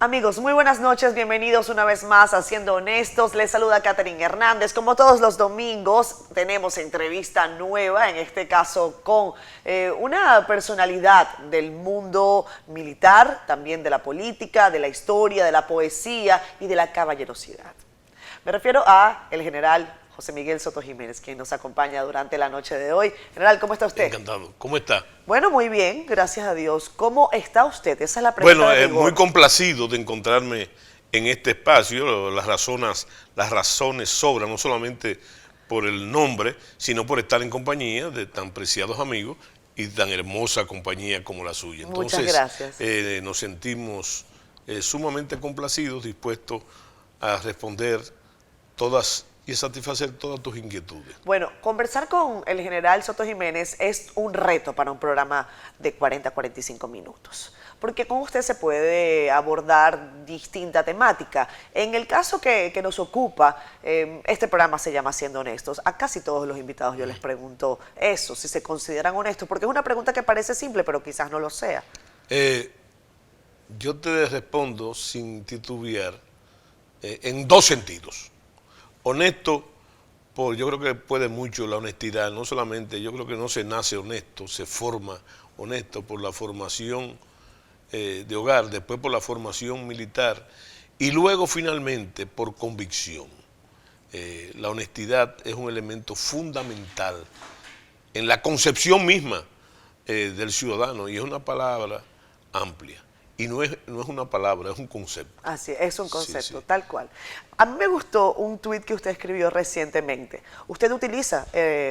Amigos, muy buenas noches, bienvenidos una vez más a Siendo Honestos. Les saluda Catherine Hernández. Como todos los domingos, tenemos entrevista nueva, en este caso con una personalidad del mundo militar, también de la política, de la historia, de la poesía y de la caballerosidad. Me refiero a el general José Miguel Soto Jiménez, quien nos acompaña durante la noche de hoy. General, ¿cómo está usted? Encantado. ¿Cómo está? Bueno, muy bien, gracias a Dios. ¿Cómo está usted? Esa es la pregunta. Bueno, muy complacido de encontrarme en este espacio. Las razones sobran, no solamente por el nombre, sino por estar en compañía de tan preciados amigos y tan hermosa compañía como la suya. Muchas gracias. Nos sentimos sumamente complacidos, dispuestos a responder todas y satisfacer todas tus inquietudes. Bueno, conversar con el general Soto Jiménez es un reto para un programa de 40 a 45 minutos, porque con usted se puede abordar distinta temática. En el caso que nos ocupa, este programa se llama Siendo Honestos. A casi todos los invitados yo les pregunto eso, si se consideran honestos, porque es una pregunta que parece simple, pero quizás no lo sea. Yo te respondo sin titubear en dos sentidos. Honesto, yo creo que puede mucho la honestidad, no solamente, yo creo que no se nace honesto, se forma honesto por la formación de hogar, después por la formación militar y luego finalmente por convicción. La honestidad es un elemento fundamental en la concepción misma del ciudadano y es una palabra amplia. Y no es una palabra, es un concepto. Así es un concepto, sí. tal cual. A mí me gustó un tuit que usted escribió recientemente. Usted utiliza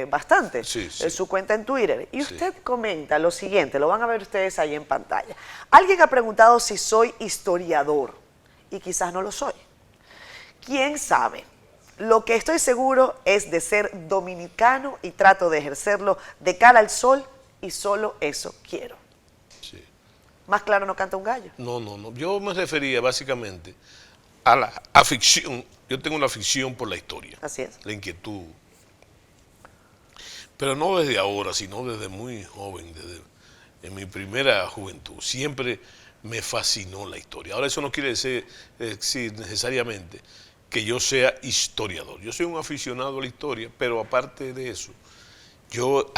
bastante su cuenta en Twitter. Y usted comenta lo siguiente, lo van a ver ustedes ahí en pantalla. Alguien ha preguntado si soy historiador, y quizás no lo soy. ¿Quién sabe? Lo que estoy seguro es de ser dominicano y trato de ejercerlo de cara al sol, y solo eso quiero. Más claro no canta un gallo. No. Yo me refería básicamente a la afición. Yo tengo una afición por la historia. Así es. La inquietud. Pero no desde ahora, sino desde muy joven, en mi primera juventud. Siempre me fascinó la historia. Ahora eso no quiere decir necesariamente que yo sea historiador. Yo soy un aficionado a la historia, pero aparte de eso, yo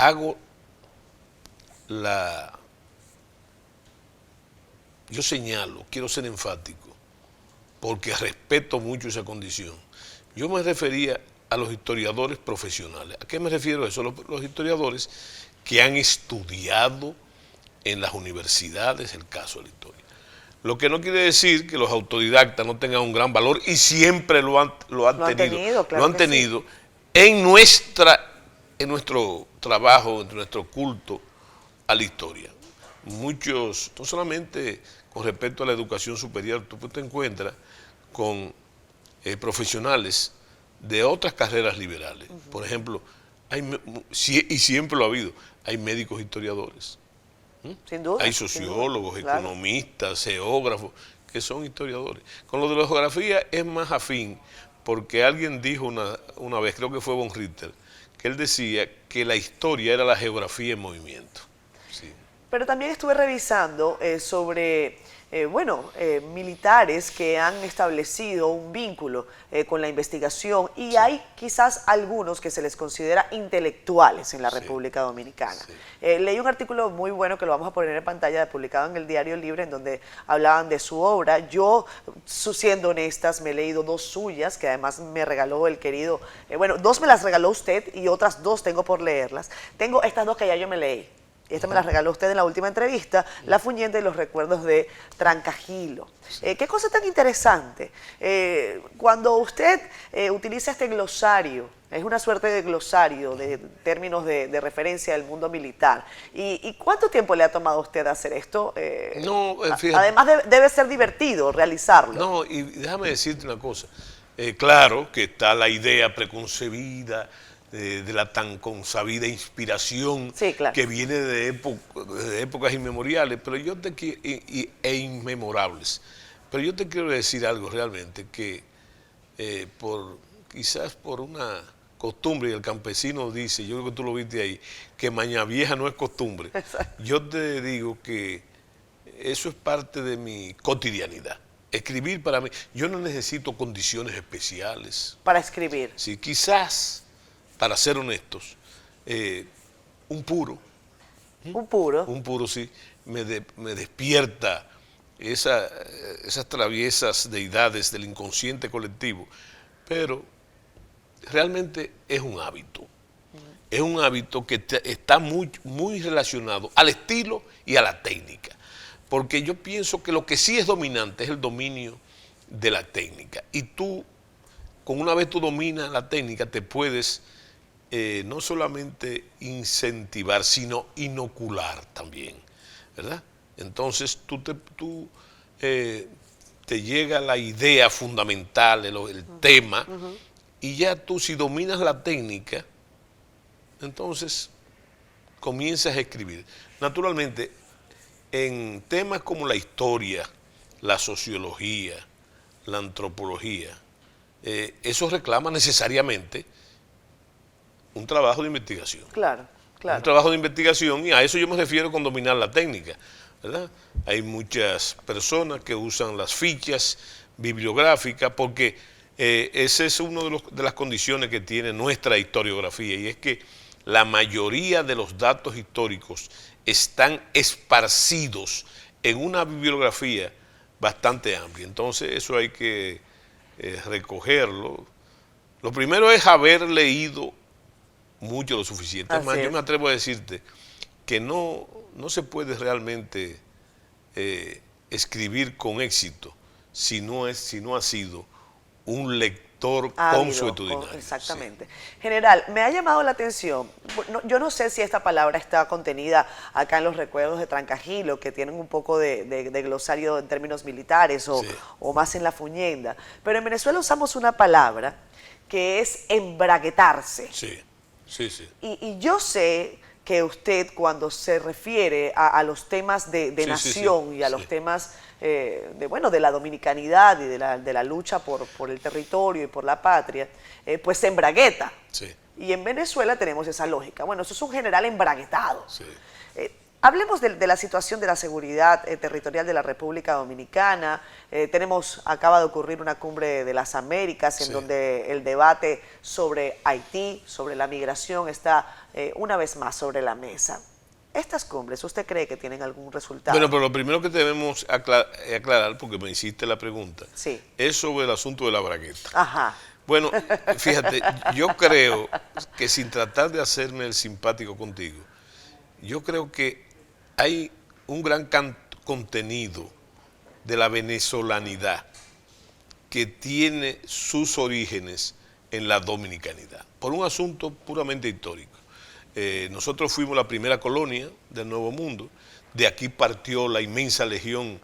Yo señalo, quiero ser enfático, porque respeto mucho esa condición. Yo me refería a los historiadores profesionales. ¿A qué me refiero a eso? Los historiadores que han estudiado en las universidades el caso de la historia. Lo que no quiere decir que los autodidactas no tengan un gran valor y siempre lo han tenido en nuestro trabajo, en nuestro culto a la historia. Muchos, no solamente con respecto a la educación superior, tú te encuentras con profesionales de otras carreras liberales. Por ejemplo, y siempre lo ha habido, hay médicos historiadores. Sin duda. Hay sociólogos, economistas, geógrafos, que son historiadores. Con lo de la geografía es más afín, porque alguien dijo una vez, creo que fue von Ritter, que él decía que la historia era la geografía en movimiento. Pero también estuve revisando sobre, militares que han establecido un vínculo con la investigación y hay quizás algunos que se les considera intelectuales en la República Dominicana. Leí un artículo muy bueno que lo vamos a poner en pantalla, publicado en el Diario Libre, en donde hablaban de su obra. Yo, siendo honestas, me he leído dos suyas, que además me regaló el querido, dos me las regaló usted y otras dos tengo por leerlas. Tengo estas dos que ya yo me leí. Esta me la regaló usted en la última entrevista, La Fuñente y los recuerdos de Trancajilo. Qué cosa tan interesante. Cuando usted utiliza este glosario, es una suerte de glosario de términos de referencia del mundo militar. ¿Y cuánto tiempo le ha tomado a usted hacer esto? Además debe ser divertido realizarlo. No, y déjame decirte una cosa. Claro que está la idea preconcebida, de la tan consabida inspiración que viene de épocas inmemoriales, pero inmemorables. Pero yo te quiero decir algo realmente, que quizás por una costumbre, y el campesino dice, yo creo que tú lo viste ahí, que maña vieja no es costumbre. Exacto. Yo te digo que eso es parte de mi cotidianidad. Escribir para mí, yo no necesito condiciones especiales. Para escribir. Sí, quizás, para ser honestos, un puro. Un puro. Un puro sí, me despierta esas traviesas deidades del inconsciente colectivo, pero realmente es un hábito. Es un hábito que está muy relacionado al estilo y a la técnica, porque yo pienso que lo que sí es dominante es el dominio de la técnica, y tú, con una vez tú dominas la técnica, te puedes no solamente incentivar, sino inocular también, ¿verdad? Entonces te llega la idea fundamental, el tema, y ya tú, si dominas la técnica, entonces comienzas a escribir. Naturalmente, en temas como la historia, la sociología, la antropología, eso reclama necesariamente un trabajo de investigación. Claro, claro. Un trabajo de investigación, y a eso yo me refiero con dominar la técnica, ¿verdad? Hay muchas personas que usan las fichas bibliográficas porque esa es una de las condiciones que tiene nuestra historiografía, y es que la mayoría de los datos históricos están esparcidos en una bibliografía bastante amplia. Entonces eso hay que recogerlo. Lo primero es haber leído mucho, lo suficiente. Además, yo me atrevo a decirte que no se puede realmente escribir con éxito si no ha sido un lector consuetudinario. Exactamente. Sí. General, me ha llamado la atención, yo no sé si esta palabra está contenida acá en los recuerdos de Trancajilo, que tienen un poco de glosario en términos militares o más en la fuñenda, pero en Venezuela usamos una palabra que es embraguetarse. Sí. Sí, sí. Y yo sé que usted, cuando se refiere a los temas de nación y a los temas de la dominicanidad y de la lucha por el territorio y por la patria, pues se embragueta. Sí. Y en Venezuela tenemos esa lógica. Bueno, eso es un general embraguetado. Sí. Hablemos de la situación de la seguridad territorial de la República Dominicana. Acaba de ocurrir una cumbre de las Américas en donde el debate sobre Haití, sobre la migración, está una vez más sobre la mesa. ¿Estas cumbres usted cree que tienen algún resultado? Bueno, pero lo primero que debemos aclarar, porque me hiciste la pregunta, es sobre el asunto de la bragueta. Ajá. Bueno, fíjate, yo creo que, sin tratar de hacerme el simpático contigo, yo creo que hay un gran contenido de la venezolanidad que tiene sus orígenes en la dominicanidad, por un asunto puramente histórico. Nosotros fuimos la primera colonia del Nuevo Mundo, de aquí partió la inmensa legión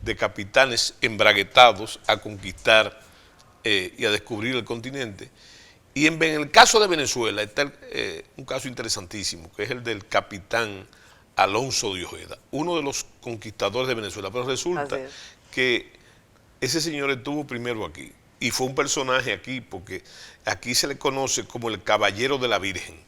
de capitanes embraguetados a conquistar y a descubrir el continente. Y en el caso de Venezuela está un caso interesantísimo, que es el del capitán Alonso de Ojeda, uno de los conquistadores de Venezuela, pero resulta que ese señor estuvo primero aquí y fue un personaje aquí, porque aquí se le conoce como el Caballero de la Virgen,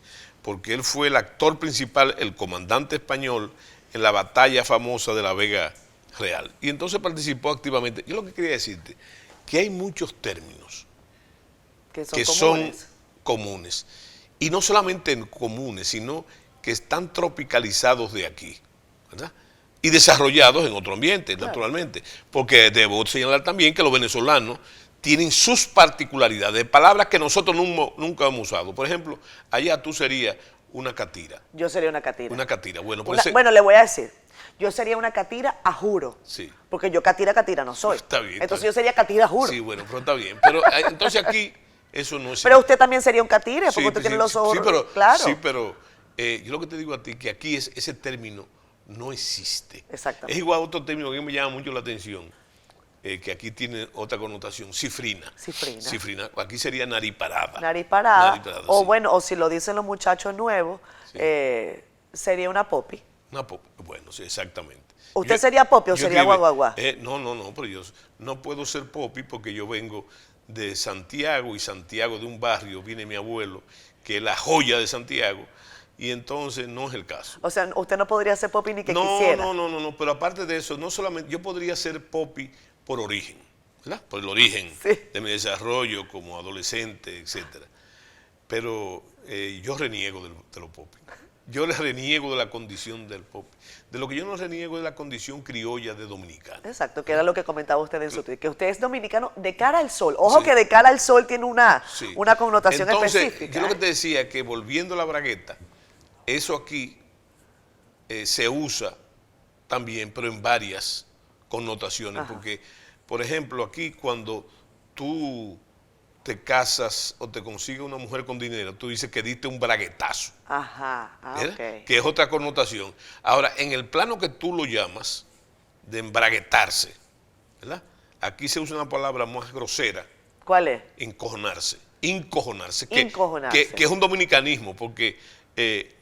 porque él fue el actor principal, el comandante español en la batalla famosa de la Vega Real, y entonces participó activamente. Yo lo que quería decirte, que hay muchos términos que son comunes, y no solamente comunes, sino que están tropicalizados de aquí, ¿verdad? Y desarrollados en otro ambiente, naturalmente, porque debo señalar también que los venezolanos tienen sus particularidades, palabras que nosotros nunca hemos usado. Por ejemplo, allá tú serías una catira. Yo sería una catira. Una catira, bueno. Bueno, le voy a decir, yo sería una catira a juro. Sí. Porque yo catira no soy. Está bien. Entonces yo sería catira a juro. Sí, bueno, pero está bien. Pero entonces aquí eso no es... Pero usted también sería un catire, porque usted tiene los ojos... Claro. Sí, pero yo lo que te digo a ti, que aquí ese término no existe. Exactamente. Es igual a otro término que me llama mucho la atención, que aquí tiene otra connotación, cifrina. Cifrina. Aquí sería nariparada. Nariparada. O bueno, o si lo dicen los muchachos nuevos, sería una popi. Una popi, bueno, sí, exactamente. ¿Usted sería popi o sería guaguaguá? No, pero yo no puedo ser popi porque yo vengo de Santiago, y Santiago, de un barrio, viene mi abuelo, que es la joya de Santiago, y entonces no es el caso. O sea, usted no podría ser popi ni que quisiera. No, pero aparte de eso, no solamente, yo podría ser popi por origen, ¿verdad? Por el origen Sí. de mi desarrollo como adolescente, etcétera. Pero yo reniego de los popis. Yo les reniego de la condición del popi. De lo que yo no reniego es la condición criolla de dominicano. Exacto, que era lo que comentaba usted en su tweet, que usted es dominicano de cara al sol. Ojo Sí. que de cara al sol tiene una Sí. connotación Entonces, específica. yo lo que ¿eh? te decía que volviendo a la bragueta, eso aquí se usa también, pero en varias connotaciones. Ajá. Porque, por ejemplo, aquí cuando tú te casas o te consigues una mujer con dinero, tú dices que diste un braguetazo. Ajá, ¿verdad? ok. Que es otra connotación. Ahora, en el plano que tú lo llamas, de embraguetarse, ¿verdad? Aquí se usa una palabra más grosera, ¿Cuál es? encojonarse. Incojonarse. Encojonarse. Que es un dominicanismo, porque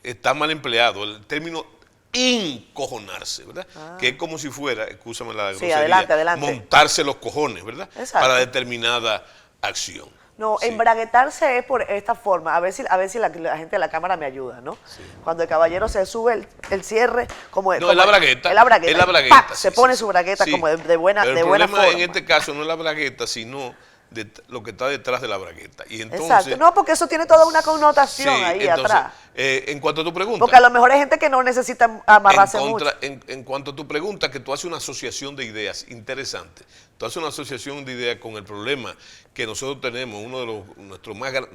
está mal empleado. El término encojonarse, ¿verdad? Que es como si fuera, escúchame la Sí, grosería, adelante. montarse los cojones, ¿verdad? Exacto. Para determinada acción. No, Sí. embraguetarse es por esta forma, a ver si la gente de la cámara me ayuda, ¿no? Sí. Cuando el caballero se sube el cierre, como No, es la bragueta. Es la bragueta. Es la y bragueta, ¡pac! sí, Se pone sí, su sí. bragueta Sí. como de buena, Pero de el buena problema forma. en este caso no es la bragueta, sino lo que está detrás de la bragueta. Y entonces, Exacto. No, porque eso tiene toda una connotación sí, ahí entonces, atrás. en cuanto a tu pregunta, Porque a lo mejor hay gente que no necesita amarrarse mucho. en cuanto a tu pregunta, que tú haces una asociación de ideas interesante. Tú haces una asociación de ideas con el problema que nosotros tenemos, uno de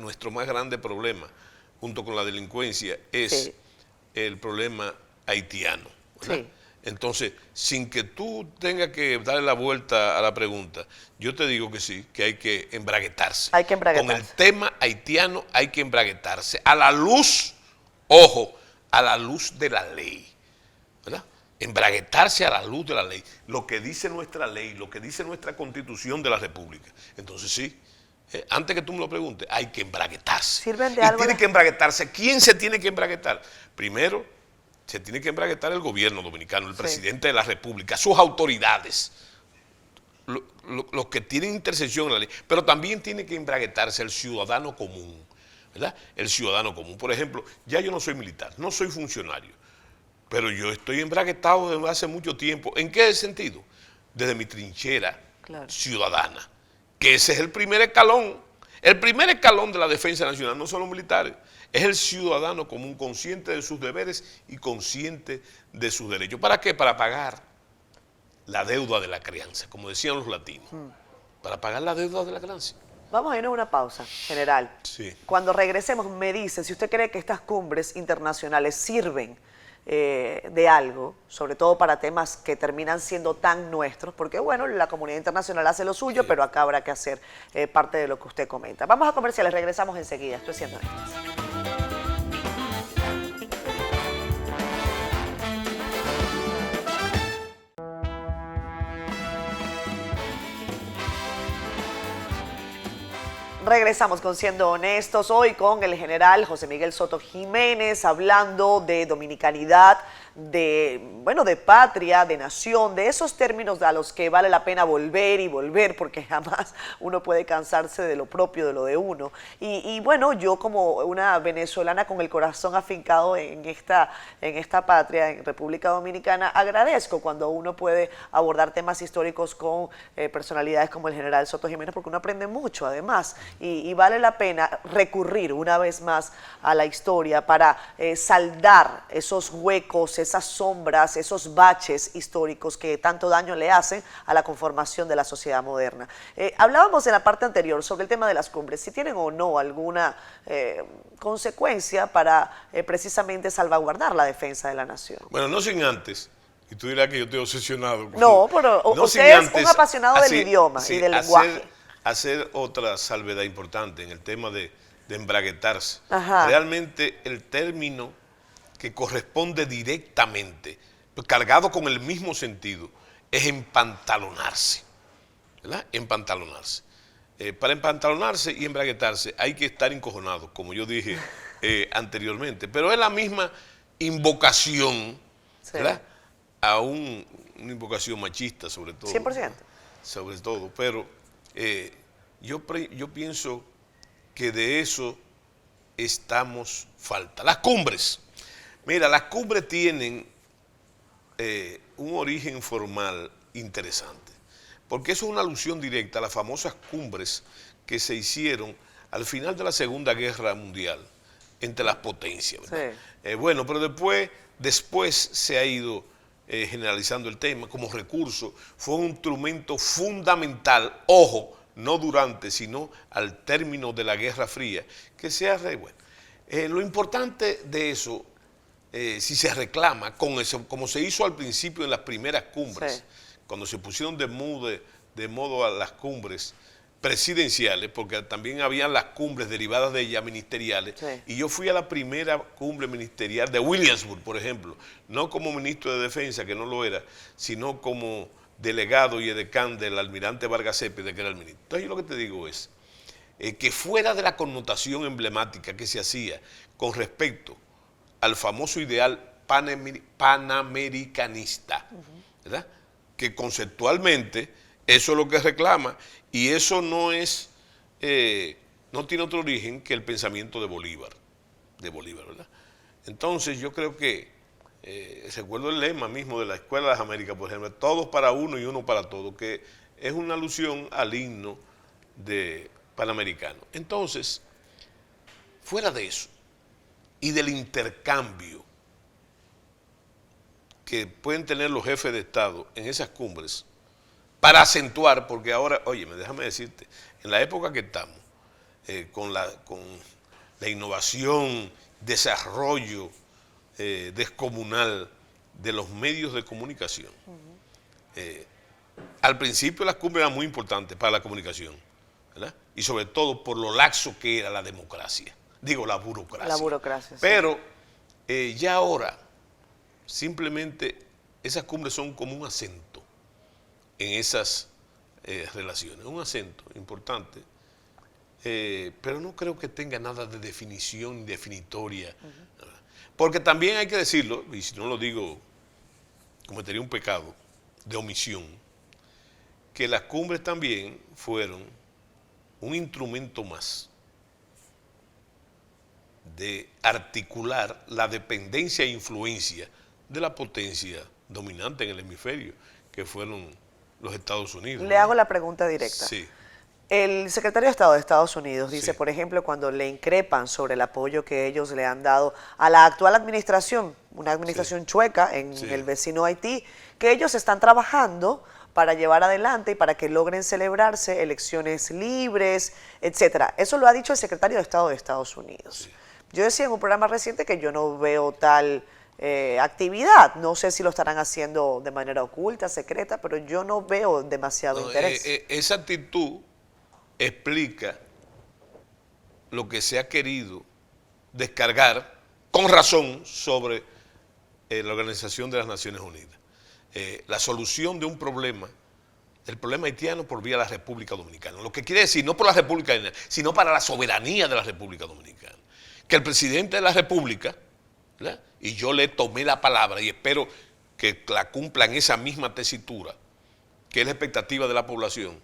nuestro más grande problema, junto con la delincuencia, es Sí. el problema haitiano, ¿verdad? Sí. Entonces, sin que tú tengas que darle la vuelta a la pregunta, yo te digo que sí, que hay que embraguetarse. Hay que embraguetarse. Con el tema haitiano hay que embraguetarse. A la luz, ojo, a la luz de la ley, ¿verdad? Embraguetarse a la luz de la ley. Lo que dice nuestra ley, lo que dice nuestra Constitución de la República. Entonces sí, antes que tú me lo preguntes, hay que embraguetarse. ¿Sirven de y algo tiene las- que embraguetarse. ¿Quién se tiene que embraguetar? Primero, se tiene que embraguetar el gobierno dominicano, el Sí. presidente de la República, sus autoridades, los que tienen intersección en la ley, pero también tiene que embraguetarse el ciudadano común, ¿verdad? El ciudadano común. Por ejemplo, ya yo no soy militar, no soy funcionario, pero yo estoy embraguetado desde hace mucho tiempo. ¿En qué sentido? Desde mi trinchera Claro. ciudadana, que ese es el primer escalón. El primer escalón de la defensa nacional no son los militares, es el ciudadano común, consciente de sus deberes y consciente de sus derechos. ¿Para qué? Para pagar la deuda de la crianza, como decían los latinos. Para pagar la deuda de la crianza. Vamos a irnos a una pausa, general. Sí. Cuando regresemos, me dice si usted cree que estas cumbres internacionales sirven de algo, sobre todo para temas que terminan siendo tan nuestros, porque bueno, la comunidad internacional hace lo suyo, Sí. pero acá habrá que hacer parte de lo que usted comenta. Vamos a comerciales, regresamos enseguida. Estoy siendo honestas. Regresamos con Siendo Honestos, hoy con el general José Miguel Soto Jiménez, hablando de dominicanidad, de patria, de nación, de esos términos a los que vale la pena volver y volver, porque jamás uno puede cansarse de lo propio, de lo de uno. Y bueno, yo como una venezolana con el corazón afincado en esta patria, en República Dominicana, agradezco cuando uno puede abordar temas históricos con personalidades como el general Soto Jiménez, porque uno aprende mucho además, y vale la pena recurrir una vez más a la historia para saldar esos huecos, esas sombras, esos baches históricos que tanto daño le hacen a la conformación de la sociedad moderna. Hablábamos en la parte anterior sobre el tema de las cumbres, si tienen o no alguna consecuencia para precisamente salvaguardar la defensa de la nación. Bueno, no sin antes, y tú dirás que yo estoy obsesionado. No, pero usted es un apasionado del idioma y del lenguaje. Hacer otra salvedad importante en el tema de embraguetarse. Ajá. Realmente el término que corresponde directamente, cargado con el mismo sentido, es empantalonarse, ¿verdad? Empantalonarse. Para empantalonarse y embraguetarse hay que estar encojonado, como yo dije anteriormente, pero es la misma invocación, Sí. ¿verdad? A una invocación machista sobre todo. 100%. Sobre todo, pero yo pienso que de eso estamos falta. Las cumbres. Mira, las cumbres tienen un origen formal interesante. porque eso es una alusión directa a las famosas cumbres que se hicieron al final de la Segunda Guerra Mundial entre las potencias, ¿verdad? Sí. Bueno, pero después se ha ido generalizando el tema como recurso. Fue un instrumento fundamental, ojo, no durante, sino al término de la Guerra Fría, que se ha... Bueno, lo importante de eso, si se reclama, con eso, como se hizo al principio en las primeras cumbres, sí, cuando se pusieron de modo a las cumbres presidenciales, porque también habían las cumbres derivadas de ellas ministeriales, sí, y yo fui a la primera cumbre ministerial de Williamsburg, por ejemplo, no como ministro de Defensa, que no lo era, sino como delegado y edecán del almirante Vargas Cepeda, que era el ministro. Entonces yo lo que te digo es que fuera de la connotación emblemática que se hacía con respecto al famoso ideal panamericanista, ¿verdad?, que conceptualmente eso es lo que reclama, y eso no es, no tiene otro origen que el pensamiento de Bolívar, ¿verdad? Entonces yo creo que, recuerdo el lema mismo de la Escuela de las Américas, por ejemplo, todos para uno y uno para todos, que es una alusión al himno de panamericano. Entonces, fuera de eso, y del intercambio que pueden tener los jefes de Estado en esas cumbres, para acentuar, porque ahora, óyeme, déjame decirte, en la época que estamos, con la innovación, desarrollo descomunal de los medios de comunicación, al principio las cumbres eran muy importantes para la comunicación, ¿verdad? Y sobre todo por lo laxo que era la democracia, digo la burocracia. La burocracia, sí. Pero ya ahora, simplemente esas cumbres son como un acento en esas relaciones, un acento importante, pero no creo que tenga nada de definición definitoria, porque también hay que decirlo, y si no lo digo, cometería un pecado de omisión, que las cumbres también fueron un instrumento más de articular la dependencia e influencia de la potencia dominante en el hemisferio, que fueron los Estados Unidos. Le hago la pregunta directa. Sí. El secretario de Estado de Estados Unidos dice, Sí, por ejemplo, cuando le increpan sobre el apoyo que ellos le han dado a la actual administración, una administración sí, chueca en el vecino Haití, que ellos están trabajando para llevar adelante y para que logren celebrarse elecciones libres, etcétera. Eso lo ha dicho el secretario de Estado de Estados Unidos. Sí. Yo decía en un programa reciente que yo no veo tal actividad. No sé si lo estarán haciendo de manera oculta, secreta, pero yo no veo demasiado interés. Esa actitud explica lo que se ha querido descargar con razón sobre la Organización de las Naciones Unidas. La solución de un problema, el problema haitiano por vía de la República Dominicana. Lo que quiere decir, no por la República Dominicana, sino para la soberanía de la República Dominicana. Que el presidente de la República, ¿verdad?, y yo le tomé la palabra y espero que la cumplan esa misma tesitura, que es la expectativa de la población,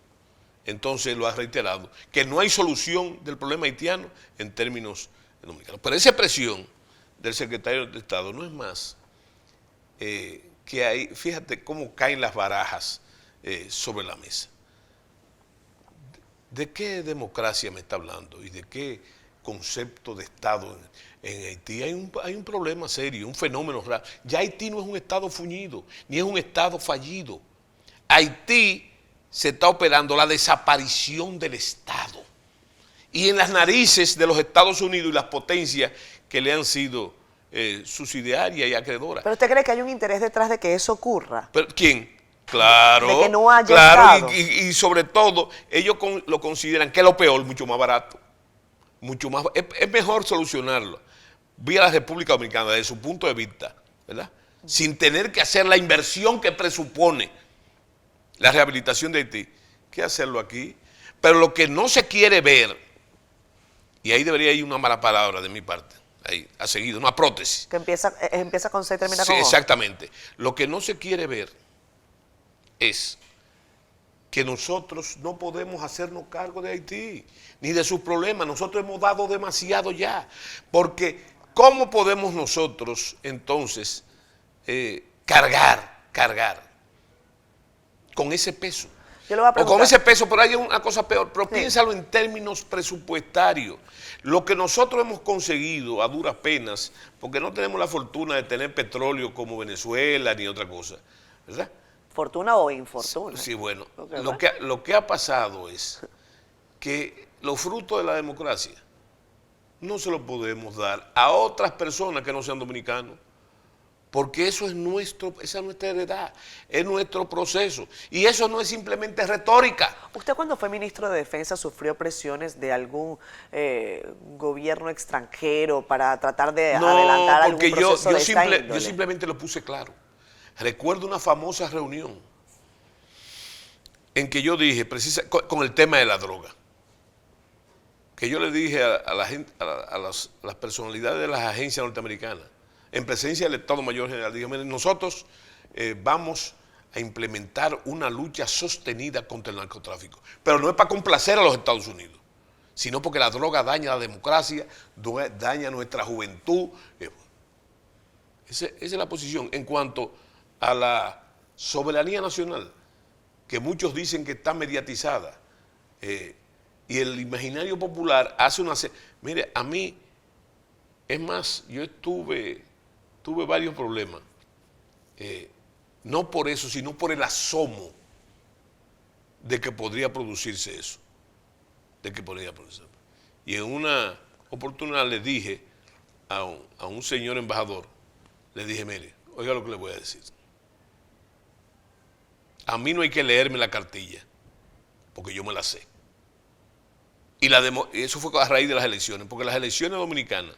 entonces lo ha reiterado, que no hay solución del problema haitiano en términos dominicanos. Pero esa presión del secretario de Estado no es más que hay, fíjate cómo caen las barajas sobre la mesa. ¿De qué democracia me está hablando y de qué concepto de Estado en Haití? Hay un problema serio, un fenómeno raro. Ya Haití no es un Estado fuñido, ni es un Estado fallido. Haití se está operando la desaparición del Estado. Y en las narices de los Estados Unidos y las potencias que le han sido subsidiarias y acreedoras. ¿Pero usted cree que hay un interés detrás de que eso ocurra? ¿Pero quién? Claro, de que no haya claro, Estado. Y sobre todo, ellos lo consideran que es lo peor, mucho más barato. Mucho más, es mejor solucionarlo vía la República Dominicana desde su punto de vista, ¿verdad?, sin tener que hacer la inversión que presupone la rehabilitación de Haití, que hacerlo aquí. Pero lo que no se quiere ver, y ahí debería ir una mala palabra de mi parte, ahí, ha seguido, una prótesis. Que empieza con C y termina Sí, con O. exactamente. Lo que no se quiere ver es que nosotros no podemos hacernos cargo de Haití, ni de sus problemas. Nosotros hemos dado demasiado ya. Porque, ¿cómo podemos nosotros, entonces, cargar con ese peso? Yo le voy a O con preguntar. ese peso, pero hay una cosa peor. Pero Sí. piénsalo en términos presupuestarios. Lo que nosotros hemos conseguido a duras penas, porque no tenemos la fortuna de tener petróleo como Venezuela ni otra cosa, ¿verdad? ¿Fortuna o infortuna? Sí, bueno, Ok, lo que ha pasado es que los frutos de la democracia no se los podemos dar a otras personas que no sean dominicanos, porque eso es esa es nuestra heredad, es nuestro proceso, y eso no es simplemente retórica. ¿Usted cuando fue ministro de Defensa sufrió presiones de algún gobierno extranjero para tratar de adelantar algún porque proceso de esta yo índole? simplemente lo puse claro. Recuerdo una famosa reunión en que yo dije, con el tema de la droga, que yo le dije a la gente, a las personalidades de las agencias norteamericanas, en presencia del Estado Mayor General, dije, miren, nosotros vamos a implementar una lucha sostenida contra el narcotráfico, pero no es para complacer a los Estados Unidos, sino porque la droga daña la democracia, daña nuestra juventud. Esa es la posición. En cuanto a la soberanía nacional, que muchos dicen que está mediatizada, y el imaginario popular hace una... Mire, a mí, es más, yo tuve varios problemas, no por eso, sino por el asomo de que podría producirse eso, Y en una oportunidad le dije a un señor embajador, le dije, mire, oiga lo que le voy a decir. A mí no hay que leerme la cartilla, porque yo me la sé. Y eso fue a raíz de las elecciones, porque las elecciones dominicanas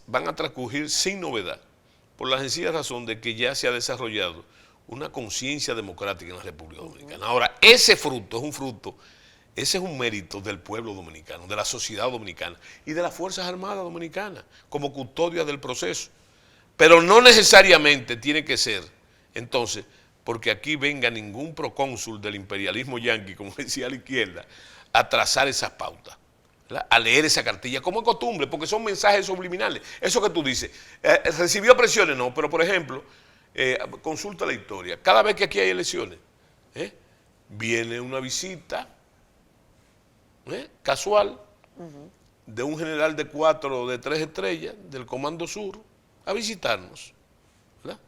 van a transcurrir sin novedad, por la sencilla razón de que ya se ha desarrollado una conciencia democrática en la República Dominicana. Ahora, ese es un mérito del pueblo dominicano, de la sociedad dominicana y de las Fuerzas Armadas dominicanas, como custodias del proceso. Pero no necesariamente tiene que ser, entonces, porque aquí venga ningún procónsul del imperialismo yanqui, como decía la izquierda, a trazar esas pautas, ¿verdad? A leer esa cartilla, como es costumbre, porque son mensajes subliminales. Eso que tú dices, ¿recibió presiones? No, pero por ejemplo, consulta la historia. Cada vez que aquí hay elecciones, viene una visita casual de un general de 4 o de 3 estrellas del Comando Sur a visitarnos, ¿verdad?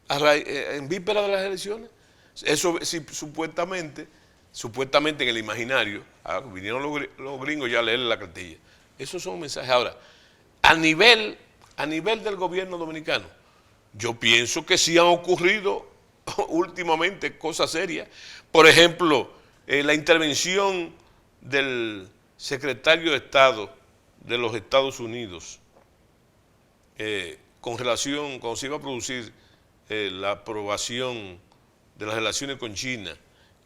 En víspera de las elecciones. Eso sí, supuestamente en el imaginario, vinieron los gringos ya a leerle la cartilla. Esos son mensajes. Ahora, a nivel del gobierno dominicano, yo pienso que sí han ocurrido últimamente cosas serias. Por ejemplo, la intervención del secretario de Estado de los Estados Unidos con relación, cuando se iba a producir la aprobación de las relaciones con China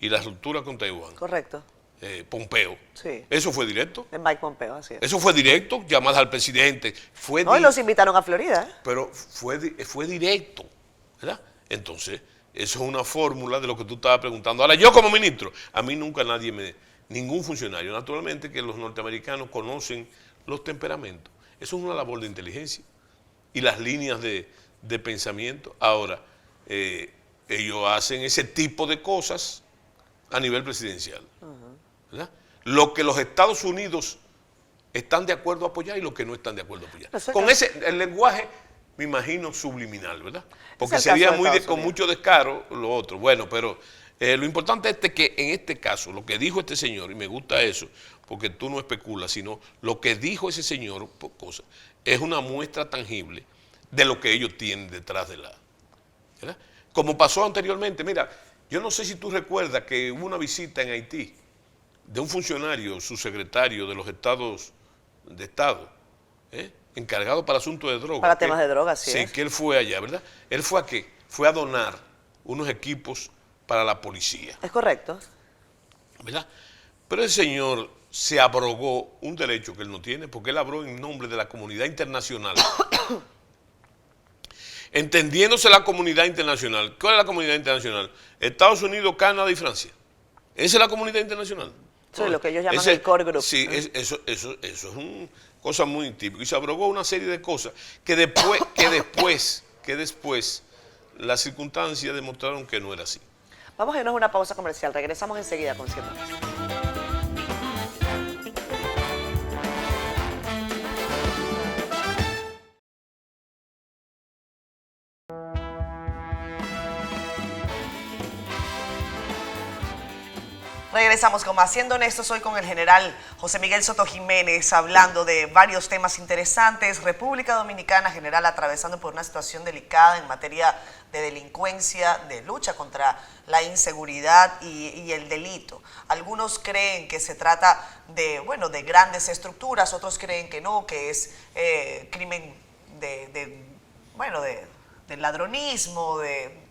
y la ruptura con Taiwán. Correcto. Pompeo. Sí. Eso fue directo. De Mike Pompeo, así es. Eso fue directo, llamadas al presidente. Y los invitaron a Florida. Pero fue directo, ¿verdad? Entonces, eso es una fórmula de lo que tú estabas preguntando. Ahora, yo como ministro, a mí nunca ningún funcionario, naturalmente que los norteamericanos conocen los temperamentos. Eso es una labor de inteligencia y las líneas de pensamiento. Ahora, ellos hacen ese tipo de cosas a nivel presidencial, ¿verdad? Lo que los Estados Unidos están de acuerdo a apoyar y lo que no están de acuerdo a apoyar. Con el lenguaje, me imagino, subliminal, ¿verdad? Porque sería con mucho descaro lo otro. Bueno, pero lo importante es que en este caso, lo que dijo este señor, y me gusta eso, porque tú no especulas, sino lo que dijo ese señor, es una muestra tangible de lo que ellos tienen detrás de ¿verdad? Como pasó anteriormente, mira, yo no sé si tú recuerdas que hubo una visita en Haití de un funcionario, subsecretario de los Estados de Estado, encargado para asuntos de drogas. Para temas de drogas, sí. Sí, que él fue allá, ¿verdad? ¿Él fue a qué? Fue a donar unos equipos para la policía. Es correcto. ¿Verdad? Pero el señor se abrogó un derecho que él no tiene, porque él habló en nombre de la comunidad internacional. Entendiéndose la comunidad internacional. ¿Cuál es la comunidad internacional? Estados Unidos, Canadá y Francia. Esa es la comunidad internacional. Sí, lo que ellos llaman el core group. Sí, eso es una cosa muy típica. Y se abrogó una serie de cosas que después las circunstancias demostraron que no era así. Vamos a irnos a una pausa comercial. Regresamos enseguida con Siendo Honesto. Regresamos con más Siendo Honestos, hoy con el general José Miguel Soto Jiménez, hablando de varios temas interesantes. República Dominicana, general, atravesando por una situación delicada en materia de delincuencia, de lucha contra la inseguridad y el delito. Algunos creen que se trata de, bueno, de grandes estructuras, otros creen que no, que es crimen de ladronismo, de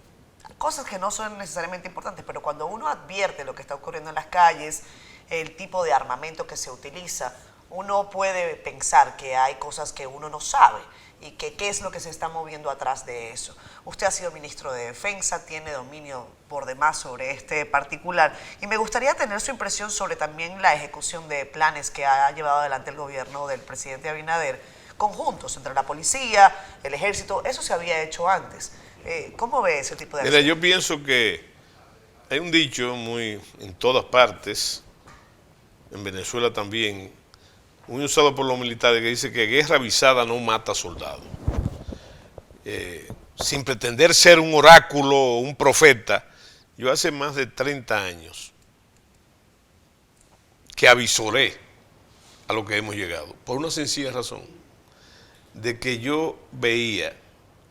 cosas que no son necesariamente importantes, pero cuando uno advierte lo que está ocurriendo en las calles, el tipo de armamento que se utiliza, uno puede pensar que hay cosas que uno no sabe y que qué es lo que se está moviendo atrás de eso. Usted ha sido ministro de Defensa, tiene dominio por demás sobre este particular, y me gustaría tener su impresión sobre también la ejecución de planes que ha llevado adelante el gobierno del presidente Abinader, conjuntos entre la policía, el ejército. Eso se había hecho antes. ¿Cómo ve ese tipo de acción? Mira, yo pienso que hay un dicho muy en todas partes, en Venezuela también, muy usado por los militares, que dice que guerra avisada no mata soldados. Sin pretender ser un oráculo o un profeta, yo hace más de 30 años que avisoré a lo que hemos llegado, por una sencilla razón, de que yo veía,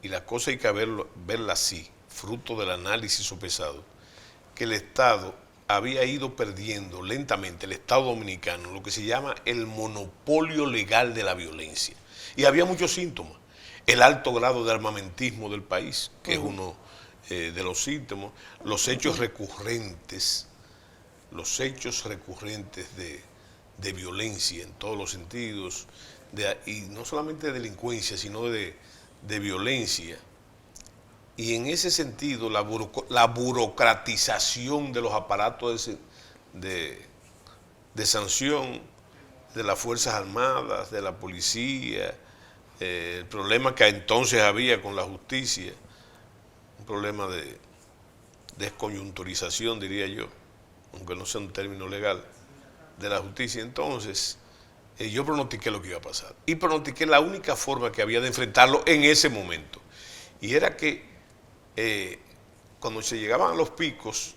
y la cosa hay que verla así, fruto del análisis sopesado, que el Estado había ido perdiendo lentamente, el Estado dominicano, lo que se llama el monopolio legal de la violencia. Y había muchos síntomas. El alto grado de armamentismo del país, que es uno de los síntomas, los hechos recurrentes de violencia en todos los sentidos, y no solamente de delincuencia, sino de violencia, y en ese sentido la burocratización de los aparatos de sanción de las Fuerzas Armadas, de la policía, el problema que entonces había con la justicia, un problema de descoyunturización, diría yo, aunque no sea un término legal, de la justicia. Entonces yo pronostiqué lo que iba a pasar, y pronostiqué la única forma que había de enfrentarlo en ese momento, y era que cuando se llegaban a los picos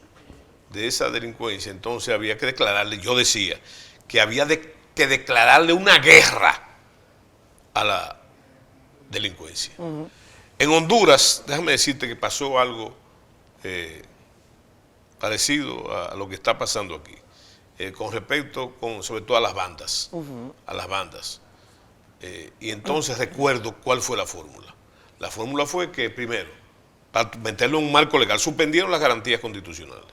de esa delincuencia, entonces había que declararle, yo decía, que había que declararle una guerra a la delincuencia. En Honduras, déjame decirte que pasó algo parecido a lo que está pasando aquí. Con respecto, sobre todo a las bandas, y entonces recuerdo cuál fue la fórmula. La fórmula fue que, primero, para meterlo en un marco legal, suspendieron las garantías constitucionales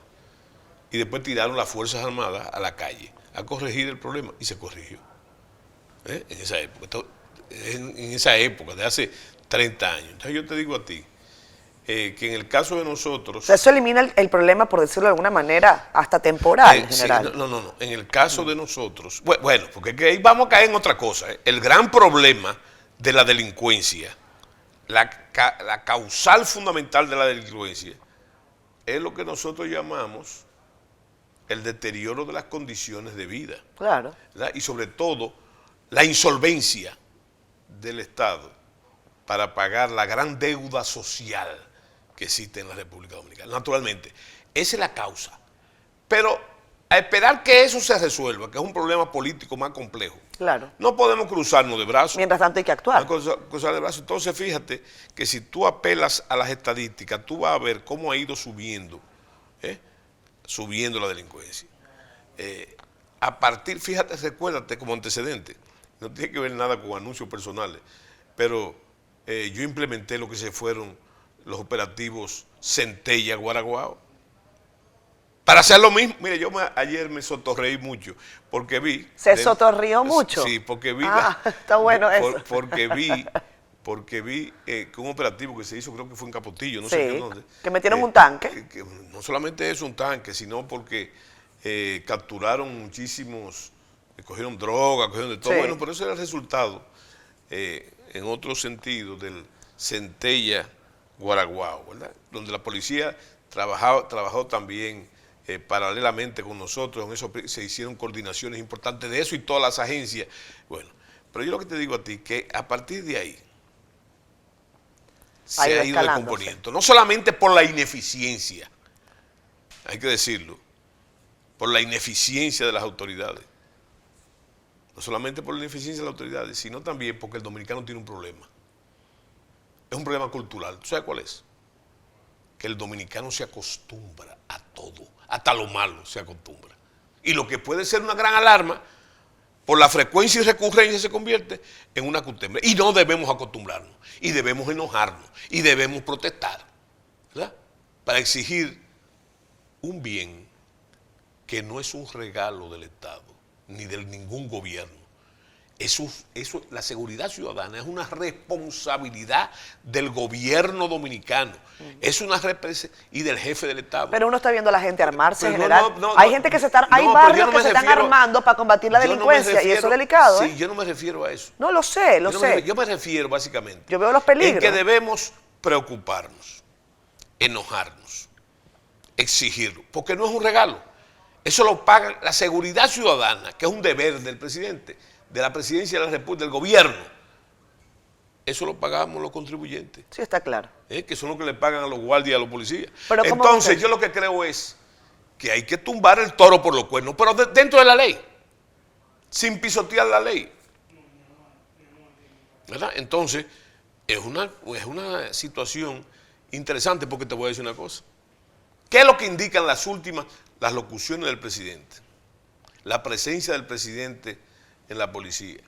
y después tiraron las Fuerzas Armadas a la calle a corregir el problema, y se corrigió. En esa época, de hace 30 años. Entonces yo te digo a ti, que en el caso de nosotros... O sea, eso elimina el problema, por decirlo de alguna manera, hasta temporal, en general. Sí, no. En el caso de nosotros... Bueno, porque ahí vamos a caer en otra cosa. El gran problema de la delincuencia, la causal fundamental de la delincuencia, es lo que nosotros llamamos el deterioro de las condiciones de vida. Claro. ¿Verdad? Y sobre todo, la insolvencia del Estado para pagar la gran deuda social que existe en la República Dominicana. Naturalmente, esa es la causa. Pero a esperar que eso se resuelva, que es un problema político más complejo, claro, no podemos cruzarnos de brazos. Mientras tanto hay que actuar. Cruzar de brazos. Entonces fíjate que si tú apelas a las estadísticas, tú vas a ver cómo ha ido subiendo la delincuencia. Fíjate, recuérdate como antecedente, no tiene que ver nada con anuncios personales, pero yo implementé lo que se fueron los operativos Centella, Guaraguao, para hacer lo mismo. Mire, ayer me sotorreí mucho, porque vi... ¿Se sotorrió mucho? Sí, porque vi... está bueno eso. Porque vi que un operativo que se hizo, creo que fue en Capotillo, no sí, sé qué dónde. Que metieron un tanque. Que no solamente es un tanque, sino porque capturaron muchísimos, cogieron droga, cogieron de todo. Sí. Bueno, pero ese era el resultado, en otro sentido, del Centella Guaraguao, ¿verdad? Donde la policía trabajó también paralelamente con nosotros, en eso se hicieron coordinaciones importantes de eso y todas las agencias. Bueno, pero yo lo que te digo a ti, que a partir de ahí se ha ido descomponiendo, no solamente por la ineficiencia, hay que decirlo, por la ineficiencia de las autoridades, no solamente por la ineficiencia de las autoridades, sino también porque el dominicano tiene un problema. Es un problema cultural. ¿Tú sabes cuál es? Que el dominicano se acostumbra a todo, hasta lo malo se acostumbra. Y lo que puede ser una gran alarma, por la frecuencia y recurrencia se convierte en una costumbre. Y no debemos acostumbrarnos, y debemos enojarnos, y debemos protestar, ¿verdad? Para exigir un bien que no es un regalo del Estado, ni de ningún gobierno. Eso, la seguridad ciudadana es una responsabilidad del gobierno dominicano, es una y del jefe del Estado. Pero uno está viendo a la gente armarse en general. Hay gente que hay barrios que se están armando para combatir la delincuencia y eso es delicado. Sí, yo no me refiero a eso. No, lo sé, lo sé. Yo me refiero básicamente. Yo veo los peligros. En que debemos preocuparnos, enojarnos, exigirlo, porque no es un regalo. Eso lo paga la seguridad ciudadana, que es un deber del presidente, de la presidencia de la República, del gobierno. Eso lo pagamos los contribuyentes. Sí, está claro. Que son los que le pagan a los guardias y a los policías. Pero entonces, yo lo que creo es que hay que tumbar el toro por los cuernos, pero dentro de la ley, sin pisotear la ley. ¿Verdad? Entonces, es una situación interesante, porque te voy a decir una cosa. ¿Qué es lo que indican las locuciones del presidente? La presencia del presidente en la policía.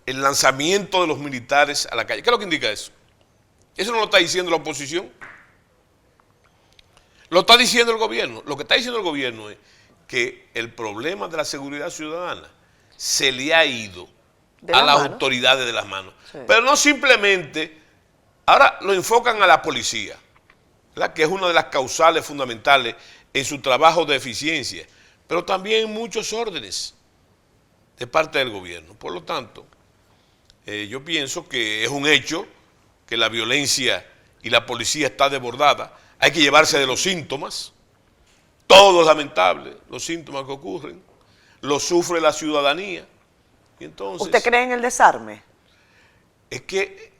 El lanzamiento de los militares a la calle. ¿Qué es lo que indica eso? Eso no lo está diciendo la oposición. Lo está diciendo el gobierno. Lo que está diciendo el gobierno es que el problema de la seguridad ciudadana se le ha ido a las autoridades de las manos. Sí. Pero no simplemente, ahora lo enfocan a la policía, ¿verdad? Que es una de las causales fundamentales en su trabajo de eficiencia, pero también en muchos órdenes de parte del gobierno. Por lo tanto, yo pienso que es un hecho que la violencia y la policía está desbordada. Hay que llevarse de los síntomas. Todo es lamentable, los síntomas que ocurren. Lo sufre la ciudadanía. Y entonces, ¿usted cree en el desarme? Es que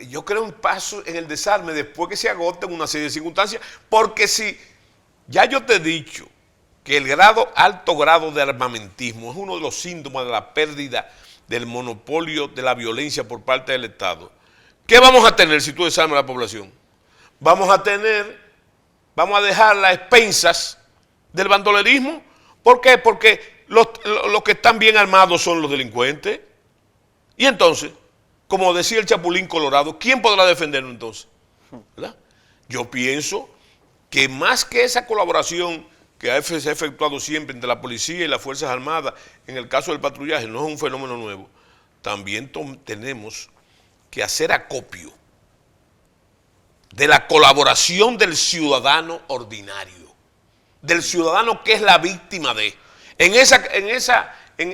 yo creo en paso en el desarme después que se agoten una serie de circunstancias, porque si ya yo te he dicho que el alto grado de armamentismo es uno de los síntomas de la pérdida del monopolio de la violencia por parte del Estado, ¿qué vamos a tener si tú desarmas a la población? Vamos a dejar las expensas del bandolerismo. ¿Por qué? Porque los que están bien armados son los delincuentes. Y entonces, como decía el Chapulín Colorado, ¿quién podrá defendernos entonces? ¿Verdad? Yo pienso que más que esa colaboración que se ha efectuado siempre entre la policía y las Fuerzas Armadas, en el caso del patrullaje, no es un fenómeno nuevo, también tenemos que hacer acopio de la colaboración del ciudadano ordinario, del ciudadano que es la víctima de.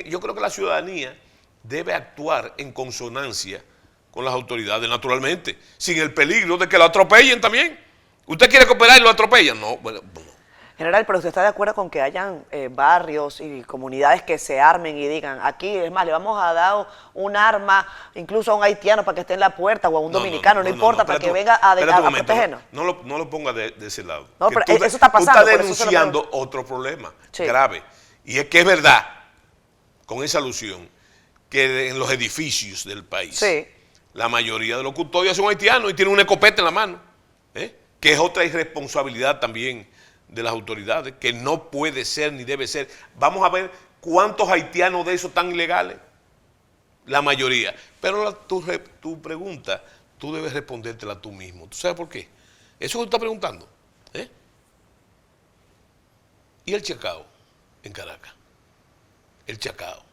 Yo creo que la ciudadanía debe actuar en consonancia con las autoridades, naturalmente, sin el peligro de que lo atropellen también. ¿Usted quiere cooperar y lo atropellan? No, bueno. General, pero ¿usted está de acuerdo con que hayan barrios y comunidades que se armen y digan, aquí, es más, le vamos a dar un arma incluso a un haitiano para que esté en la puerta o a un dominicano, no importa, para que venga a protegernos? No lo ponga de ese lado. No, pero eso está pasando. Tú estás denunciando otro problema grave. Y es que es verdad, con esa alusión, que en los edificios del país, la mayoría de los custodios son haitianos y tienen una escopeta en la mano, que es otra irresponsabilidad también de las autoridades, que no puede ser ni debe ser. Vamos a ver cuántos haitianos de esos están ilegales. La mayoría. Pero tu pregunta, tú debes respondértela tú mismo. ¿Tú sabes por qué? Eso que tú estás preguntando. ¿Y el Chacao en Caracas? El Chacao.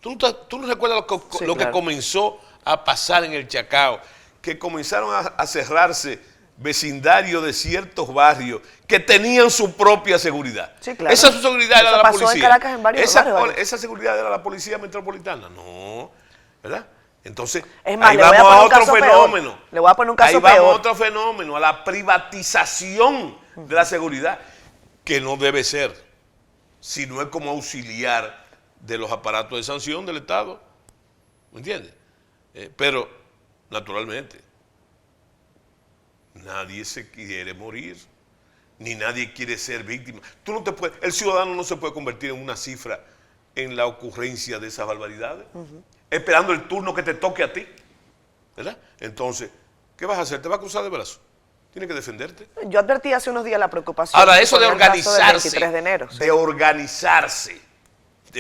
¿Tú no recuerdas lo que comenzó a pasar en el Chacao? Que comenzaron a cerrarse vecindarios de ciertos barrios que tenían su propia seguridad. Sí, claro. Esa seguridad era la policía. En Caracas en varios barrios. Esa seguridad era la policía metropolitana. No, ¿verdad? Entonces, Es más, ahí le voy a vamos poner a un otro caso peor. fenómeno. Le voy a poner un caso Ahí vamos a peor. otro fenómeno, a la privatización de la seguridad, que no debe ser, sino es como auxiliar de los aparatos de sanción del Estado. ¿Me entiendes? Pero, naturalmente, nadie se quiere morir, ni nadie quiere ser víctima. Tú no te puedes, el ciudadano no se puede convertir en una cifra en la ocurrencia de esas barbaridades, esperando el turno que te toque a ti, ¿verdad? Entonces, ¿qué vas a hacer? ¿Te vas a cruzar de brazos? Tienes que defenderte. Yo advertí hace unos días la preocupación. Ahora, eso de con el caso del organizarse, 23 de enero. Sí. de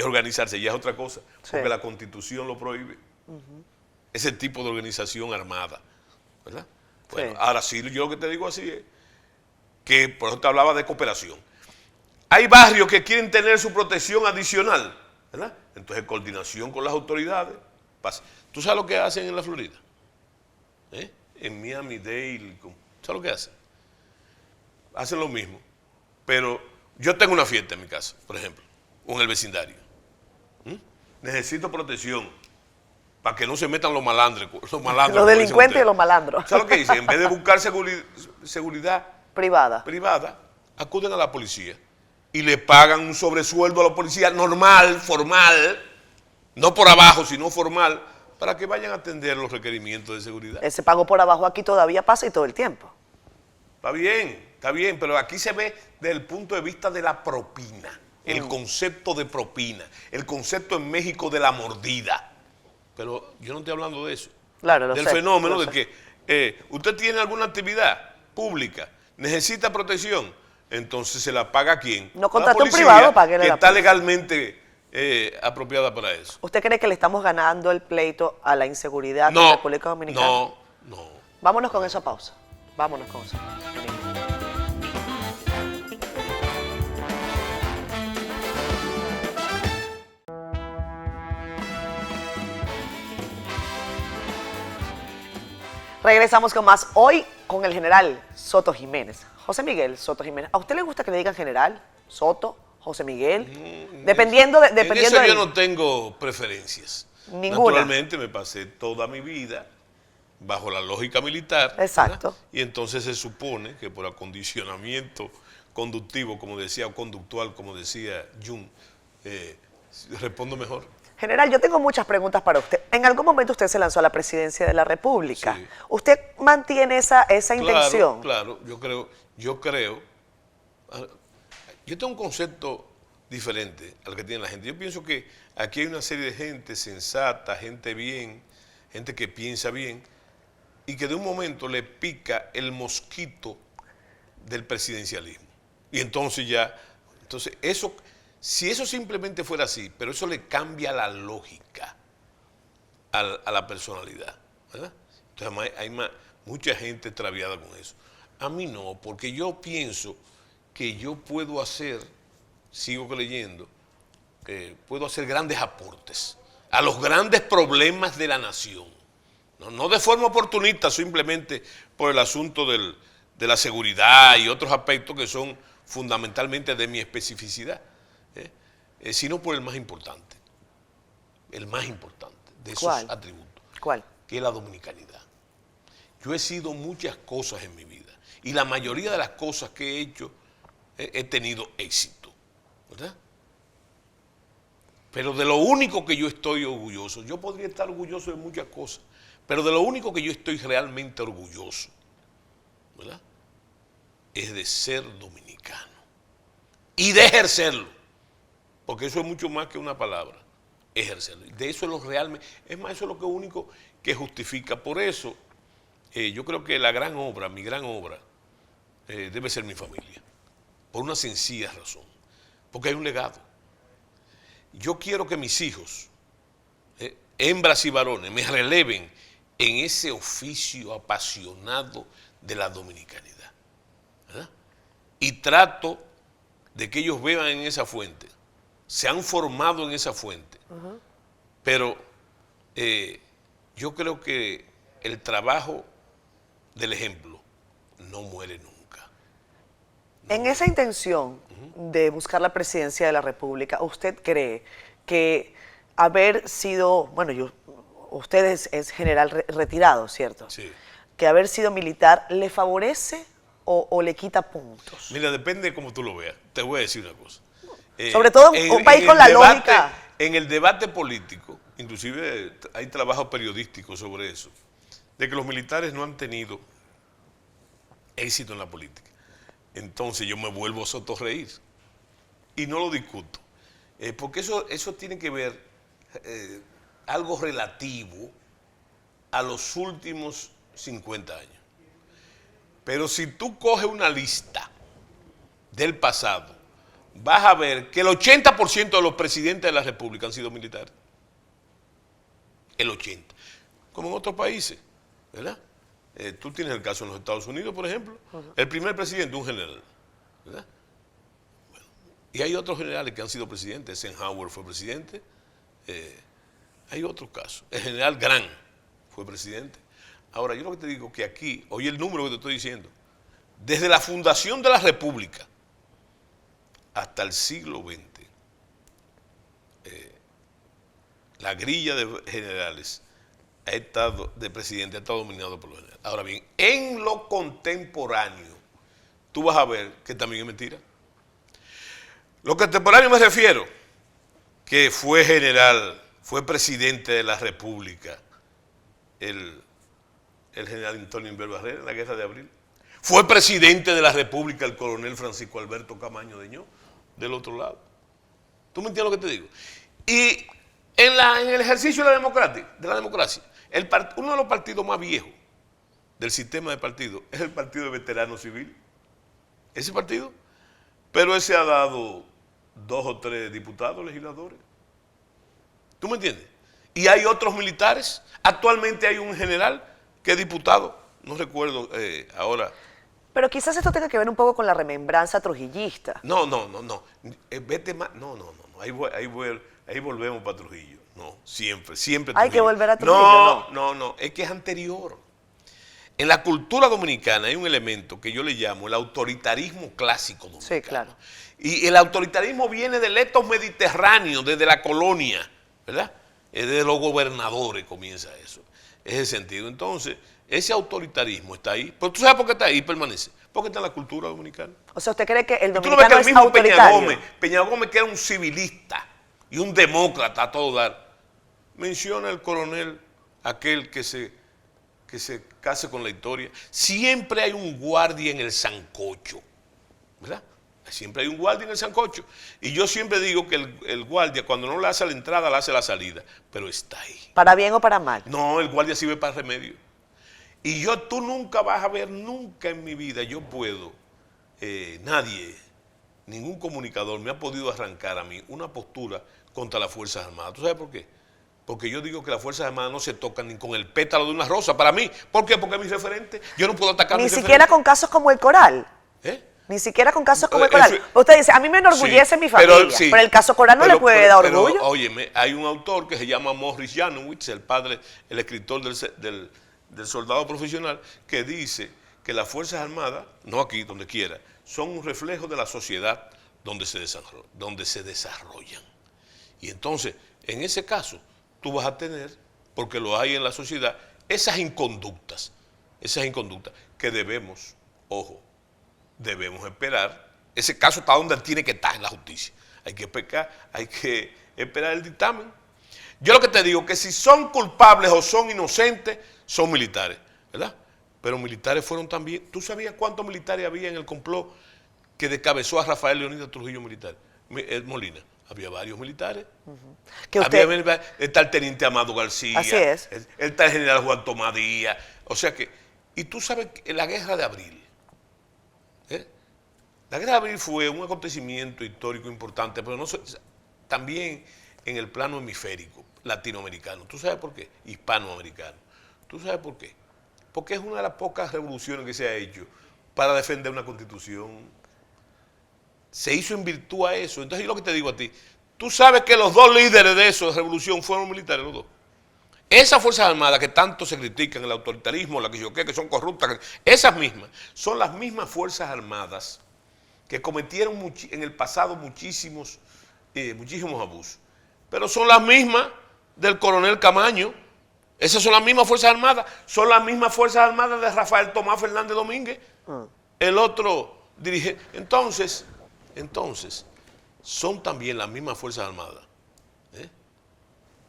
organizarse ya es otra cosa, porque la Constitución lo prohíbe. Ese tipo de organización armada, ¿verdad? Bueno, Sí. ahora sí, yo lo que te digo así es que, por eso te hablaba de cooperación. Hay barrios que quieren tener su protección adicional, ¿verdad? Entonces, coordinación con las autoridades. ¿Tú sabes lo que hacen en la Florida? En Miami-Dade, ¿sabes lo que hacen? Hacen lo mismo, pero yo tengo una fiesta en mi casa, por ejemplo, o en el vecindario. Necesito protección para que no se metan los malandros. Los delincuentes y los malandros. ¿Sabes lo que dicen? En vez de buscar seguridad Privada. acuden a la policía y le pagan un sobresueldo a la policía normal, formal, no por abajo, sino formal, para que vayan a atender los requerimientos de seguridad. Ese pago por abajo aquí todavía pasa y todo el tiempo. Está bien, pero aquí se ve desde el punto de vista de la propina, el concepto de propina, el concepto en México de la mordida. Pero yo no estoy hablando de eso. Claro, lo del sé, fenómeno lo de sé. que usted tiene alguna actividad pública, necesita protección, entonces se la paga a quién. No A la contrate un policía, privado, páguele que la está policía. legalmente apropiada para eso. ¿Usted cree que le estamos ganando el pleito a la inseguridad en No, la República Dominicana? no. Vámonos con esa pausa. Vámonos con esa pausa. Regresamos con más hoy con el general Soto Jiménez. José Miguel Soto Jiménez. ¿A usted le gusta que le digan general, Soto, José Miguel? Dependiendo En eso del- yo no tengo preferencias. Ninguna. Naturalmente me pasé toda mi vida bajo la lógica militar. Exacto. ¿verdad? Y entonces se supone que por acondicionamiento conductivo, como decía, o conductual, como decía Jung, respondo mejor. General, yo tengo muchas preguntas para usted. En algún momento usted se lanzó a la presidencia de la República. Sí. ¿Usted mantiene esa intención? Claro, yo creo, yo tengo un concepto diferente al que tiene la gente. Yo pienso que aquí hay una serie de gente sensata, gente bien, gente que piensa bien, y que de un momento le pica el mosquito del presidencialismo. Y entonces eso, si eso simplemente fuera así, pero eso le cambia la lógica a la personalidad, ¿verdad? Entonces hay mucha gente extraviada con eso. A mí no, porque yo pienso que yo puedo hacer, sigo creyendo, puedo hacer grandes aportes a los grandes problemas de la nación. No de forma oportunista, simplemente por el asunto de la seguridad y otros aspectos que son fundamentalmente de mi especificidad, sino por el más importante de esos ¿Cuál? atributos, ¿Cuál? que es la dominicanidad. Yo he sido muchas cosas en mi vida y la mayoría de las cosas que he hecho he tenido éxito, ¿verdad? Pero de lo único que yo estoy orgulloso, yo podría estar orgulloso de muchas cosas, pero de lo único que yo estoy realmente orgulloso, ¿verdad?, es de ser dominicano y de ejercerlo, porque eso es mucho más que una palabra, ejercerlo. De eso es lo realmente, es más, eso es lo que único que justifica. Por eso, yo creo que la gran obra, mi gran obra, debe ser mi familia, por una sencilla razón, porque hay un legado. Yo quiero que mis hijos, hembras y varones, me releven en ese oficio apasionado de la dominicanidad, ¿verdad? Y trato de que ellos beban en esa fuente, se han formado en esa fuente, pero yo creo que el trabajo del ejemplo no muere nunca. En esa intención de buscar la presidencia de la República, ¿usted cree que haber sido, bueno, usted es general retirado, ¿cierto? Sí. Que haber sido militar le favorece o le quita puntos. Mira, depende de cómo tú lo veas. Te voy a decir una cosa. Sobre todo un país con la lógica. En el debate político, inclusive hay trabajos periodísticos sobre eso, de que los militares no han tenido éxito en la política. Entonces yo me vuelvo a sotorreír y no lo discuto. Porque eso tiene que ver algo relativo a los últimos 50 años. Pero si tú coges una lista del pasado, vas a ver que el 80% de los presidentes de la República han sido militares. El 80%. Como en otros países, ¿verdad? Tú tienes el caso en los Estados Unidos, por ejemplo. El primer presidente, un general, ¿verdad? Bueno, y hay otros generales que han sido presidentes. Eisenhower fue presidente. Hay otros casos. El general Grant fue presidente. Ahora, yo lo que te digo que aquí, oye el número que te estoy diciendo, desde la fundación de la República hasta el siglo XX, la grilla de generales de presidente ha estado dominado por los generales. Ahora bien, en lo contemporáneo, tú vas a ver que también es mentira. Lo contemporáneo me refiero, que fue general, fue presidente de la República, el general Antonio Inver Barrera en la Guerra de Abril. Fue presidente de la República el coronel Francisco Alberto Camaño Deñó, del otro lado. ¿Tú me entiendes lo que te digo? Y en el ejercicio de la democracia, uno de los partidos más viejos del sistema de partidos es el Partido de Veteranos Civiles. Ese partido, pero ese ha dado 2 o 3 diputados, legisladores. ¿Tú me entiendes? Y hay otros militares. Actualmente hay un general que es diputado, no recuerdo ahora. Pero quizás esto tenga que ver un poco con la remembranza trujillista. No. Vete más. No. Ahí volvemos para Trujillo. No, siempre Trujillo. Hay que volver a Trujillo. No. Es que es anterior. En la cultura dominicana hay un elemento que yo le llamo el autoritarismo clásico dominicano. Sí, claro. Y el autoritarismo viene del etos mediterráneo, desde la colonia, ¿verdad? Desde los gobernadores comienza eso. Ese sentido. Entonces, ese autoritarismo está ahí. Pero tú sabes por qué está ahí y permanece. Porque está en la cultura dominicana. O sea, ¿usted cree que el Y tú no ves que dominicano el es mismo autoritario? Peña Gómez, que era un civilista y un demócrata a todo dar, menciona el coronel, aquel que se case con la historia. Siempre hay un guardia en el sancocho, ¿verdad? Siempre hay un guardia en el sancocho. Y yo siempre digo que el guardia, cuando no le hace la entrada, le hace la salida. Pero está ahí. ¿Para bien o para mal? No, el guardia sirve para remedio. Y tú nunca vas a ver, nunca en mi vida, nadie, ningún comunicador me ha podido arrancar a mí una postura contra las Fuerzas Armadas. ¿Tú sabes por qué? Porque yo digo que las Fuerzas Armadas no se tocan ni con el pétalo de una rosa, para mí. ¿Por qué? Porque es mi referente. Yo no puedo atacar a mi Ni referente. siquiera con casos como el Coral. Ni siquiera con casos como el Coral. Usted dice, a mí me enorgullece mi familia, pero el caso Coral no le puede dar orgullo. Pero, óyeme, hay un autor que se llama Morris Janowitz, el escritor del soldado profesional, que dice que las Fuerzas Armadas, no aquí, donde quiera, son un reflejo de la sociedad donde se desarrollan. Y entonces, en ese caso, tú vas a tener, porque lo hay en la sociedad, esas inconductas que debemos esperar. Ese caso está donde tiene que estar en la justicia. Hay que esperar el dictamen. Yo lo que te digo, que si son culpables o son inocentes, son militares, ¿verdad? Pero militares fueron también. ¿Tú sabías cuántos militares había en el complot que descabezó a Rafael Leónidas Trujillo militar? Molina. Había varios militares. Está el teniente Amado García. Así es. Está el general Juan Tomás Díaz. O sea que, y tú sabes que la Guerra de Abril, la Guerra de Abril fue un acontecimiento histórico importante, pero también en el plano hemisférico, latinoamericano. ¿Tú sabes por qué? Hispanoamericano. ¿Tú sabes por qué? Porque es una de las pocas revoluciones que se ha hecho para defender una constitución. Se hizo en virtud a eso. Entonces, yo lo que te digo a ti, tú sabes que los 2 líderes de esa revolución fueron militares, los 2. Esas Fuerzas Armadas que tanto se critican, el autoritarismo, que son corruptas, esas mismas, son las mismas Fuerzas Armadas que cometieron en el pasado muchísimos abusos. Pero son las mismas del coronel Camaño, Esas son las mismas Fuerzas Armadas, son las mismas Fuerzas Armadas de Rafael Tomás Fernández Domínguez, el otro dirigente. Entonces, son también las mismas Fuerzas Armadas,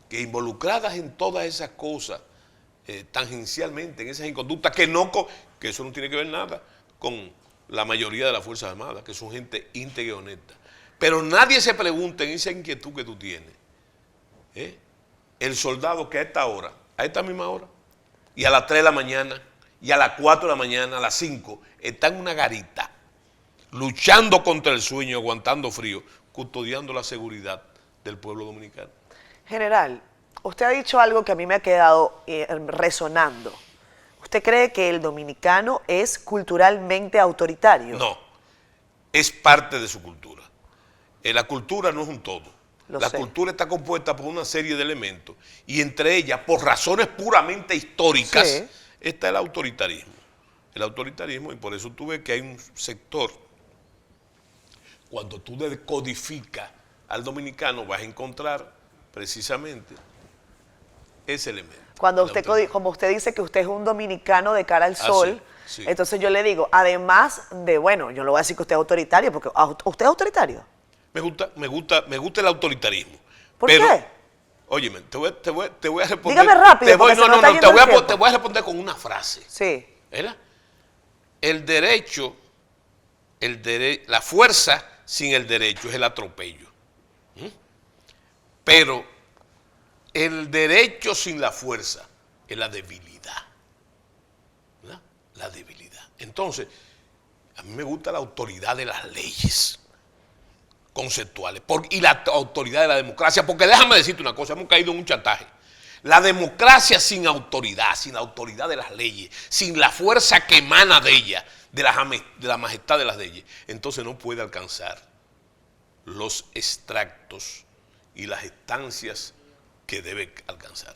que involucradas en todas esas cosas, tangencialmente, en esas inconductas, que eso no tiene que ver nada con la mayoría de las Fuerzas Armadas, que son gente íntegra y honesta. Pero nadie se pregunta en esa inquietud que tú tienes, el soldado que a esta misma hora, y a las 3 de la mañana, y a las 4 de la mañana, a las 5, está en una garita, luchando contra el sueño, aguantando frío, custodiando la seguridad del pueblo dominicano. General, usted ha dicho algo que a mí me ha quedado resonando. ¿Usted cree que el dominicano es culturalmente autoritario? No, es parte de su cultura. La cultura no es un todo. La cultura está compuesta por una serie de elementos y entre ellas, por razones puramente históricas, está el autoritarismo. El autoritarismo, y por eso tú ves que hay un sector, cuando tú decodificas al dominicano vas a encontrar precisamente ese elemento. Cuando usted, como usted dice que usted es un dominicano de cara al sol, sí. Entonces yo le digo, además de, bueno, yo no le voy a decir que usted es autoritario, porque ¿usted es autoritario? Me gusta el autoritarismo. ¿Por qué? Óyeme, te voy a responder. Dígame rápido, te voy a responder con una frase. Sí. ¿Verdad? La fuerza sin el derecho es el atropello. Pero el derecho sin la fuerza es la debilidad. ¿Verdad? La debilidad. Entonces, a mí me gusta la autoridad de las leyes conceptuales y la autoridad de la democracia, porque déjame decirte una cosa, hemos caído en un chantaje. La democracia sin la autoridad de las leyes, sin la fuerza que emana de ella, de la majestad de las leyes, entonces no puede alcanzar los extractos y las estancias que debe alcanzar.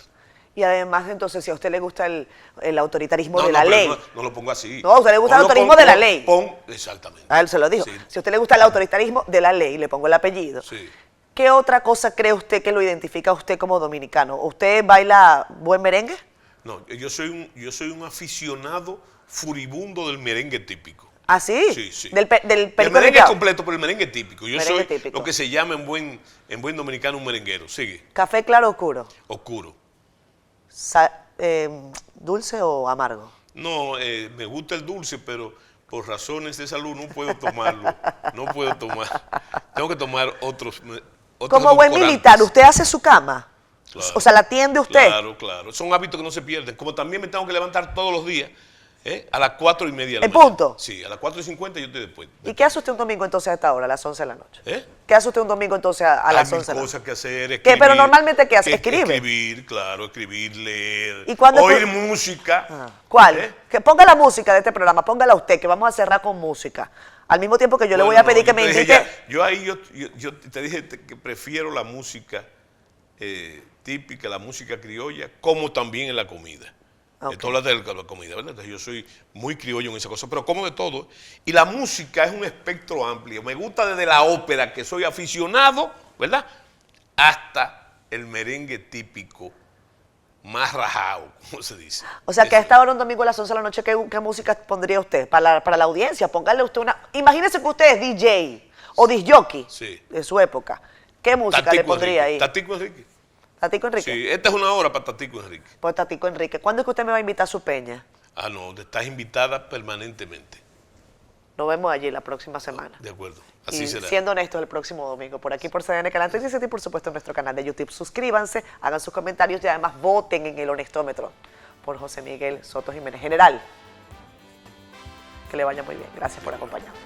Y además, entonces, si a usted le gusta el autoritarismo de la ley. No lo pongo así. No, a usted le gusta el autoritarismo de la ley. Exactamente. A él se lo dijo. Sí. Si a usted le gusta el autoritarismo de la ley, le pongo el apellido. Sí. ¿Qué otra cosa cree usted que lo identifica a usted como dominicano? ¿Usted baila buen merengue? No, yo soy un aficionado furibundo del merengue típico. ¿Ah, sí? Sí, sí. Del perico el merengue completo, pero el merengue típico. Yo soy típico. lo que se llama en buen dominicano un merenguero. Sigue. ¿Café claro o oscuro? Oscuro. ¿Dulce o amargo? No, me gusta el dulce, pero por razones de salud no puedo tomarlo. No puedo tomar. Tengo que tomar otros Como buen militar, ¿usted hace su cama? Claro, o sea, ¿la atiende usted? Claro. Son hábitos que no se pierden. Como también me tengo que levantar todos los días a las 4:30 de la ¿En mañana. punto? Sí, a las 4:50 yo estoy después. ¿Y qué hace usted un domingo entonces a esta hora, a las 11 de la noche? ¿Eh? ¿Qué hace usted un domingo entonces a las 11 de la noche? Hay cosas que hacer, escribir. ¿Qué? Pero normalmente, ¿qué hace? ¿Escribe? Escribir, leer, ¿Y cuándo oír música. ¿Cuál? Que ponga la música de este programa, póngala usted, que vamos a cerrar con música. Al mismo tiempo que yo le voy a pedir que me invite. Yo te dije que prefiero la música típica, la música criolla, como también en la comida. Okay. Tú hablas de la comida, ¿verdad? Entonces, yo soy muy criollo en esa cosa, pero como de todo. Y la música es un espectro amplio. Me gusta desde la ópera, que soy aficionado, ¿verdad? Hasta el merengue típico, más rajado, como se dice. O sea, que a esta hora un domingo a las 11 de la noche, ¿qué música pondría usted? Para la audiencia, póngale usted una. Imagínese que usted es DJ o disc-jockey de su época. ¿Qué música Tatico le pondría Enrique. ahí? Tatico Enrique. ¿Tatico Enrique? Sí, esta es una hora para Tatico Enrique. Pues Tatico Enrique. ¿Cuándo es que usted me va a invitar a su peña? Ah, no, estás invitada permanentemente. Nos vemos allí la próxima semana. De acuerdo, así y será. Siendo honestos, el próximo domingo, por aquí por CDN Canal 37 y por supuesto en nuestro canal de YouTube. Suscríbanse, hagan sus comentarios y además voten en el honestómetro por José Miguel Soto Jiménez. General, que le vaya muy bien. Gracias por acompañarnos.